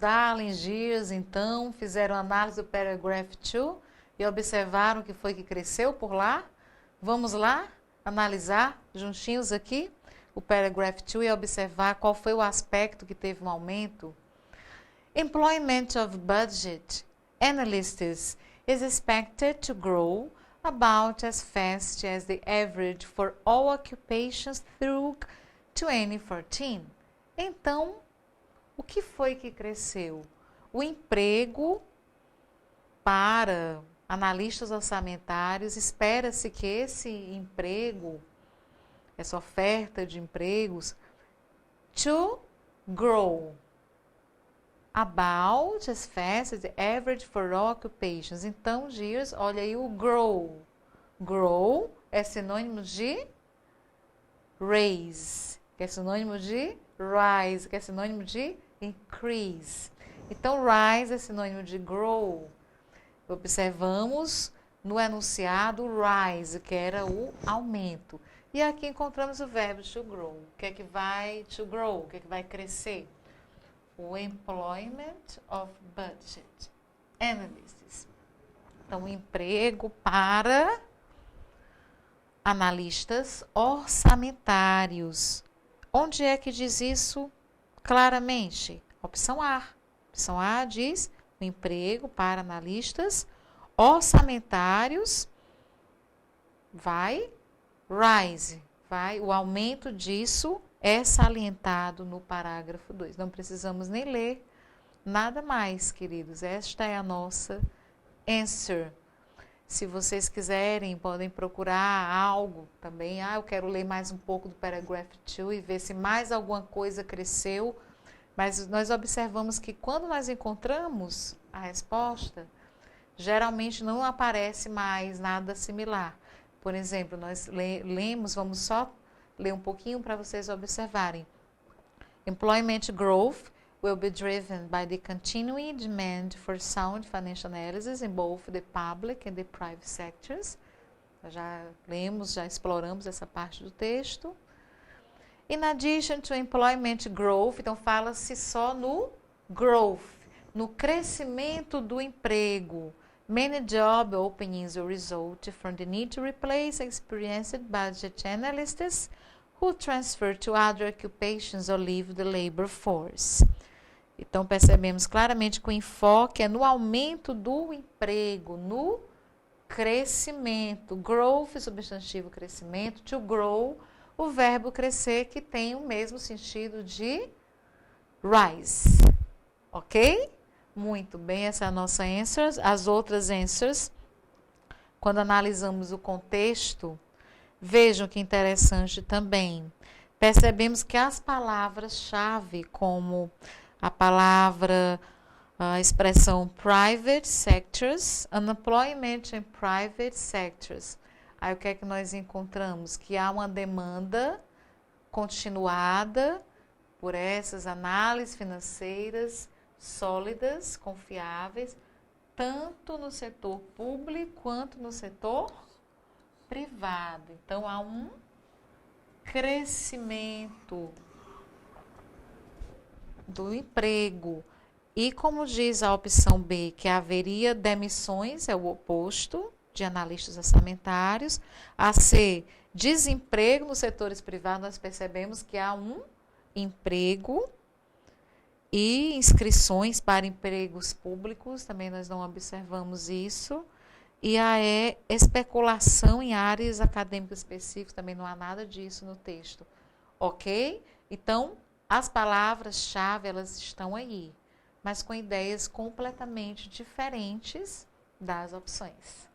Darling Years, então, fizeram análise do paragraph 2 e observaram o que foi que cresceu por lá. Vamos lá analisar juntinhos aqui o paragraph 2 e observar qual foi o aspecto que teve um aumento. Employment of budget analysts is expected to grow about as fast as the average for all occupations through 2014. Então, o que foi que cresceu? O emprego para analistas orçamentários, espera-se que esse emprego, essa oferta de empregos, to grow about as fast as the average for all occupations. Então, years, olha aí o grow. Grow é sinônimo de raise, que é sinônimo de rise, que é sinônimo de increase. Então, rise é sinônimo de grow. Observamos no enunciado rise, que era o aumento. E aqui encontramos o verbo to grow. O que é que vai to grow? O que é que vai crescer? O employment of budget analysts. Então, o emprego para analistas orçamentários. Onde é que diz isso claramente? Opção A. Opção A diz o emprego para analistas orçamentários vai rise. O aumento disso é salientado no parágrafo 2. Não precisamos nem ler nada mais, queridos. Esta é a nossa answer. Se vocês quiserem, podem procurar algo também. Eu quero ler mais um pouco do paragraph 2 e ver se mais alguma coisa cresceu. Mas nós observamos que quando nós encontramos a resposta, geralmente não aparece mais nada similar. Por exemplo, nós lemos, vamos só ler um pouquinho para vocês observarem. Employment growth will be driven by the continuing demand for sound financial analysis in both the public and the private sectors. Nós já lemos, já exploramos essa parte do texto. In addition to employment growth, então fala-se só no growth, no crescimento do emprego. Many job openings will result from the need to replace experienced budget analysts who transfer to other occupations or leave the labor force. Então, percebemos claramente que o enfoque é no aumento do emprego, no crescimento. Growth, substantivo crescimento. To grow, o verbo crescer, que tem o mesmo sentido de rise. Ok? Muito bem, essa é a nossa answer. As outras answers, quando analisamos o contexto, vejam que interessante também. Percebemos que as palavras-chave, como a palavra, a expressão private sectors, unemployment in private sectors. Aí o que é que nós encontramos? Que há uma demanda continuada por essas análises financeiras sólidas, confiáveis, tanto no setor público quanto no setor privado. Então, há um crescimento do emprego. E como diz a opção B, que haveria demissões, é o oposto de analistas orçamentários. A C, desemprego nos setores privados, nós percebemos que há um emprego e inscrições para empregos públicos, também nós não observamos isso. E a E, especulação em áreas acadêmicas específicas, também não há nada disso no texto. Ok? Então, as palavras-chave, elas estão aí, mas com ideias completamente diferentes das opções.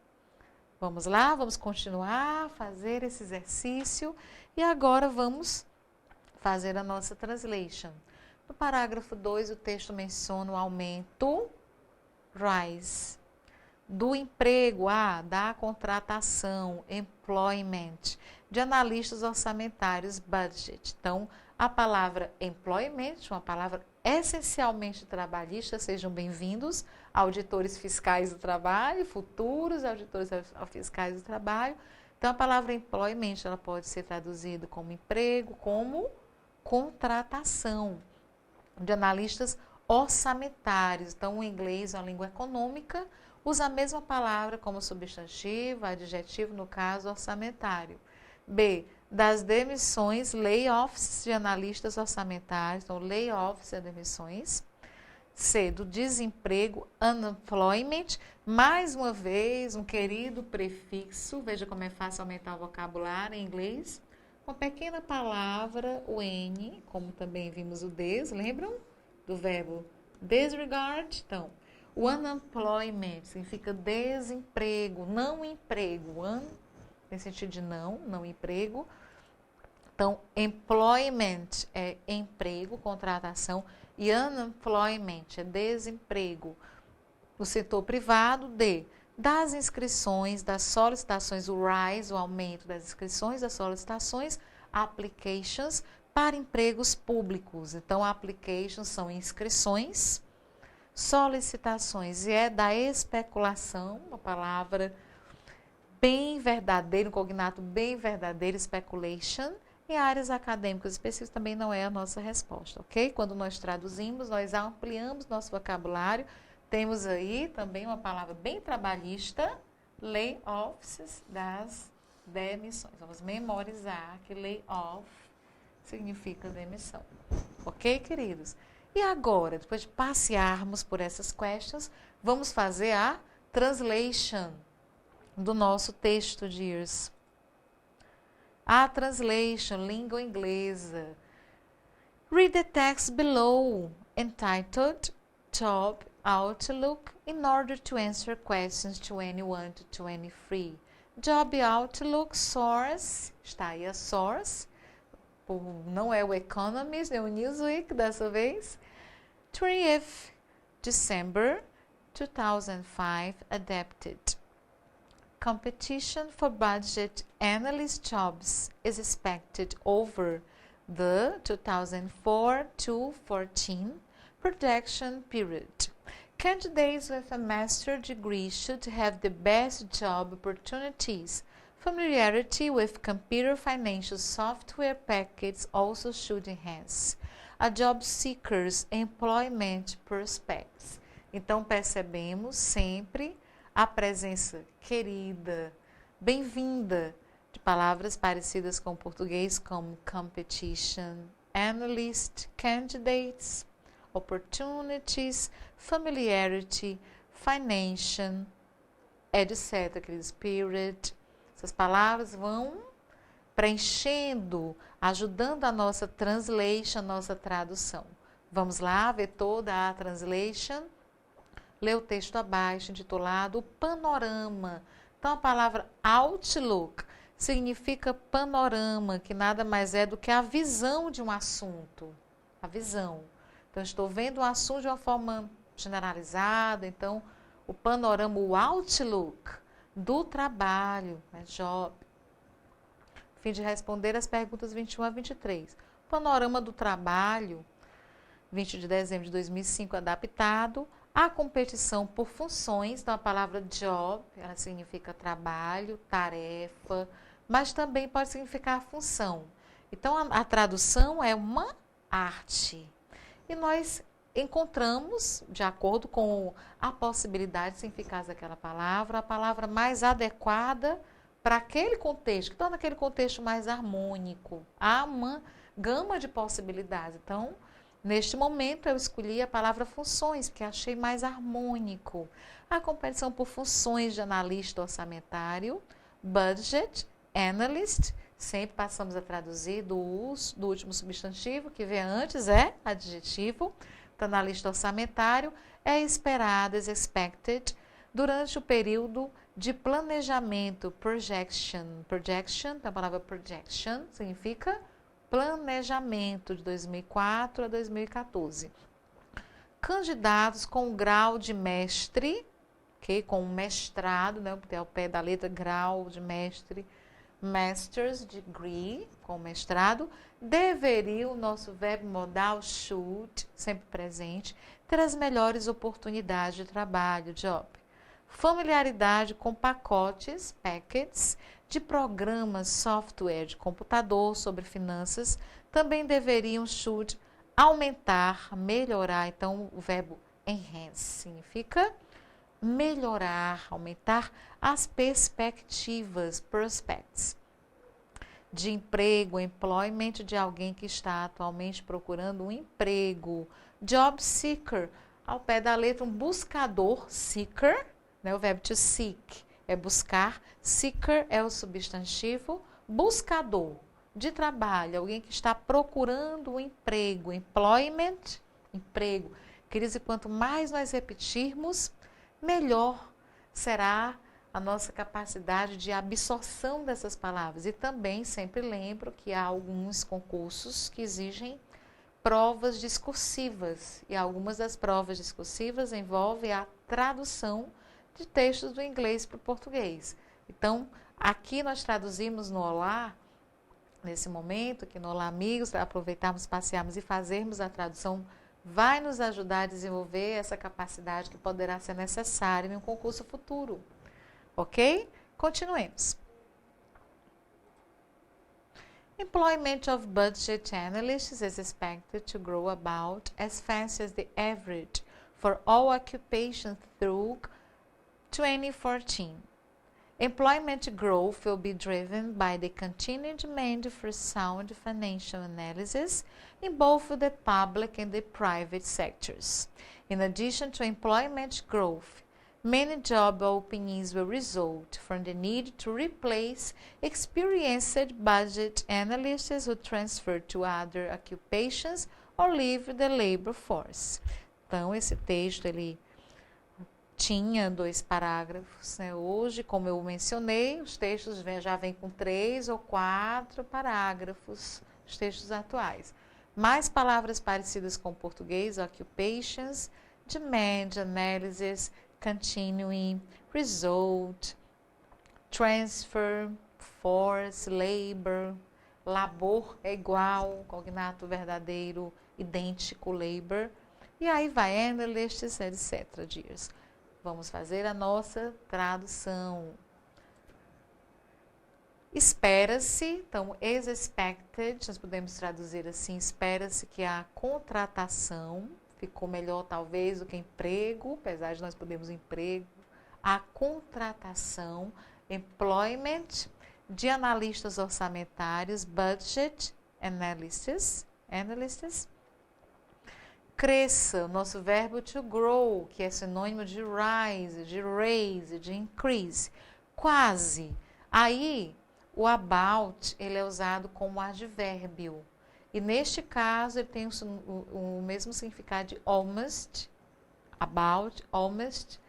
Vamos lá, vamos continuar a fazer esse exercício e agora vamos fazer a nossa translation. No parágrafo 2, o texto menciona o aumento, rise, do emprego, da contratação, employment, de analistas orçamentários, budget. Então, a palavra employment, uma palavra essencialmente trabalhista, sejam bem-vindos, auditores fiscais do trabalho, futuros auditores fiscais do trabalho. Então, a palavra employment, ela pode ser traduzida como emprego, como contratação de analistas orçamentários. Então, o inglês é uma língua econômica, usa a mesma palavra como substantivo, adjetivo, no caso, orçamentário. B, das demissões, layoffs de analistas orçamentários. Então, layoffs é demissões. C, do desemprego, unemployment. Mais uma vez, um querido prefixo. Veja como é fácil aumentar o vocabulário em inglês. Uma pequena palavra, o N, como também vimos o des, lembram? Do verbo disregard. Então, o unemployment significa desemprego, não emprego. Tem sentido de não emprego. Então, employment é emprego, contratação, e unemployment é desemprego. No setor privado, das inscrições, das solicitações, o rise, o aumento das inscrições, das solicitações, applications para empregos públicos. Então, applications são inscrições, solicitações, e é da especulação, uma palavra bem verdadeira, um cognato bem verdadeiro, speculation. Em áreas acadêmicas específicas também não é a nossa resposta, ok? Quando nós traduzimos, nós ampliamos nosso vocabulário. Temos aí também uma palavra bem trabalhista, layoffs, das demissões. Vamos memorizar que layoff significa demissão. Ok, queridos? E agora, depois de passearmos por essas questions, vamos fazer a translation do nosso texto, dears. A translation, língua inglesa. Read the text below, entitled Job Outlook, in order to answer questions 21 to 23. Job Outlook, source, está aí a source, não é o Economist, é o Newsweek dessa vez. 30th December 2005, adapted. Competition for budget analyst jobs is expected over the 2004 to 14 projection period. Candidates with a master's degree should have the best job opportunities. Familiarity with computer financial software packages also should enhance a job seeker's employment prospects. Então, percebemos sempre a presença querida, bem-vinda, de palavras parecidas com o português, como competition, analyst, candidates, opportunities, familiarity, financial, etc. Aqueles period. Essas palavras vão preenchendo, ajudando a nossa translation, nossa tradução. Vamos lá ver toda a translation. Lê o texto abaixo, intitulado Panorama. Então, a palavra outlook significa panorama, que nada mais é do que a visão de um assunto. A visão. Então, estou vendo um assunto de uma forma generalizada. Então, o panorama, o outlook do trabalho, né, job. A fim de responder as perguntas 21 a 23. Panorama do trabalho, 20 de dezembro de 2005, adaptado. A competição por funções, então a palavra job, ela significa trabalho, tarefa, mas também pode significar função. Então, a tradução é uma arte. E nós encontramos, de acordo com a possibilidade de significar daquela palavra, a palavra mais adequada para aquele contexto, que torna aquele contexto mais harmônico. Há uma gama de possibilidades. Então, neste momento, eu escolhi a palavra funções, porque achei mais harmônico. A competição por funções de analista orçamentário, budget, analyst, sempre passamos a traduzir do último substantivo, que vem antes, é adjetivo. Então, analista orçamentário é esperado, is expected, durante o período de planejamento, projection. Projection, a palavra projection significa planejamento de 2004 a 2014. Candidatos com grau de mestre, okay, com um mestrado, né, ao pé da letra, grau de mestre, master's degree, com mestrado, deveriam, o nosso verbo modal should, sempre presente, ter as melhores oportunidades de trabalho, job. Familiaridade com pacotes, packets, de programas, software de computador sobre finanças, também deveriam, should, aumentar, melhorar. Então, o verbo enhance significa melhorar, aumentar as perspectivas, prospects, de emprego, employment de alguém que está atualmente procurando um emprego. Job seeker, ao pé da letra, um buscador, seeker, né, o verbo to seek é buscar, seeker é o substantivo, buscador de trabalho, alguém que está procurando um emprego, employment, emprego. Queridos, e quanto mais nós repetirmos, melhor será a nossa capacidade de absorção dessas palavras. E também sempre lembro que há alguns concursos que exigem provas discursivas, e algumas das provas discursivas envolvem a tradução de textos do inglês para o português. Então, aqui nós traduzimos no Olá, nesse momento, aqui no Olá Amigos, para aproveitarmos, passearmos e fazermos a tradução, vai nos ajudar a desenvolver essa capacidade que poderá ser necessária em um concurso futuro. Ok? Continuemos. Employment of budget analysts is expected to grow about as fast as the average for all occupations through 2014. Employment growth will be driven by the continued demand for sound financial analysis in both the public and the private sectors. In addition to employment growth, many job openings will result from the need to replace experienced budget analysts who transfer to other occupations or leave the labor force. Então, esse texto, ele tinha 2 parágrafos, né? Hoje, como eu mencionei, os textos já vêm com 3 ou 4 parágrafos, os textos atuais. Mais palavras parecidas com o português, occupations, demand, analysis, continuing, result, transfer, force, labor, labor é igual, cognato verdadeiro, idêntico, labor, e aí vai analysts, etc. Dias. Vamos fazer a nossa tradução. Espera-se, então, is expected, nós podemos traduzir assim, espera-se que a contratação, ficou melhor talvez do que emprego, apesar de nós podermos emprego, a contratação, employment, de analistas orçamentários, budget analysts, cresça, o nosso verbo to grow, que é sinônimo de rise, de raise, de increase, quase. Aí, o about, ele é usado como advérbio. E neste caso, ele tem o mesmo significado de almost, about, almost,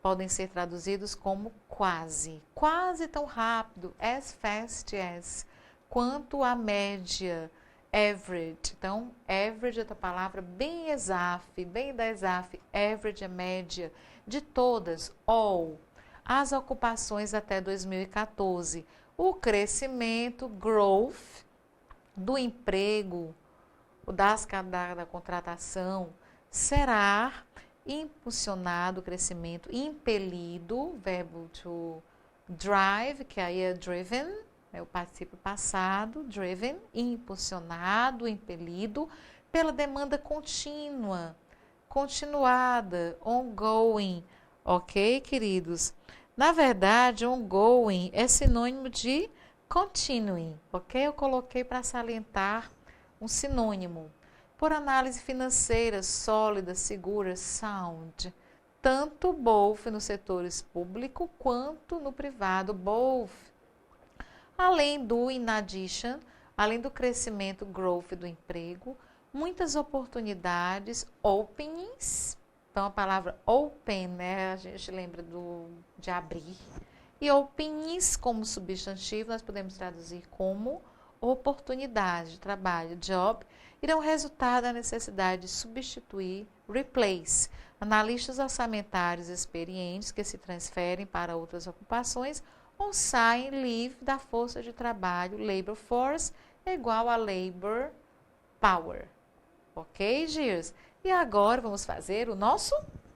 podem ser traduzidos como quase. Quase tão rápido, as fast as, quanto a média, average. Então, average é outra palavra bem exaf, bem da exaf, average é média de todas, all, as ocupações até 2014. O crescimento, growth, do emprego, da contratação, será impulsionado, o crescimento, impelido, verbo to drive, que aí é driven, é o particípio passado, driven, impulsionado, impelido, pela demanda contínua, continuada, ongoing, ok, queridos? Na verdade, ongoing é sinônimo de continuing, ok? Eu coloquei para salientar um sinônimo. Por análise financeira, sólida, segura, sound, tanto both nos setores público quanto no privado, both. Além do in addition, além do crescimento, growth do emprego, muitas oportunidades, openings. Então, a palavra open, né, a gente lembra de abrir. E openings, como substantivo, nós podemos traduzir como oportunidade de trabalho, job, irão resultar da necessidade de substituir, replace, analistas orçamentários experientes que se transferem para outras ocupações ou saem, leave, da força de trabalho, labor force, é igual a labor power. Ok, Girs? E agora vamos fazer o nosso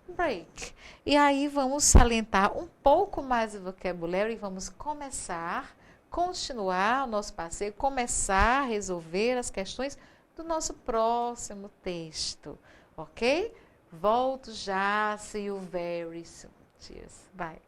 break. E aí vamos salientar um pouco mais o vocabulário e vamos continuar o nosso passeio, começar a resolver as questões do nosso próximo texto, ok? Volto já, see you very soon. Cheers. Bye.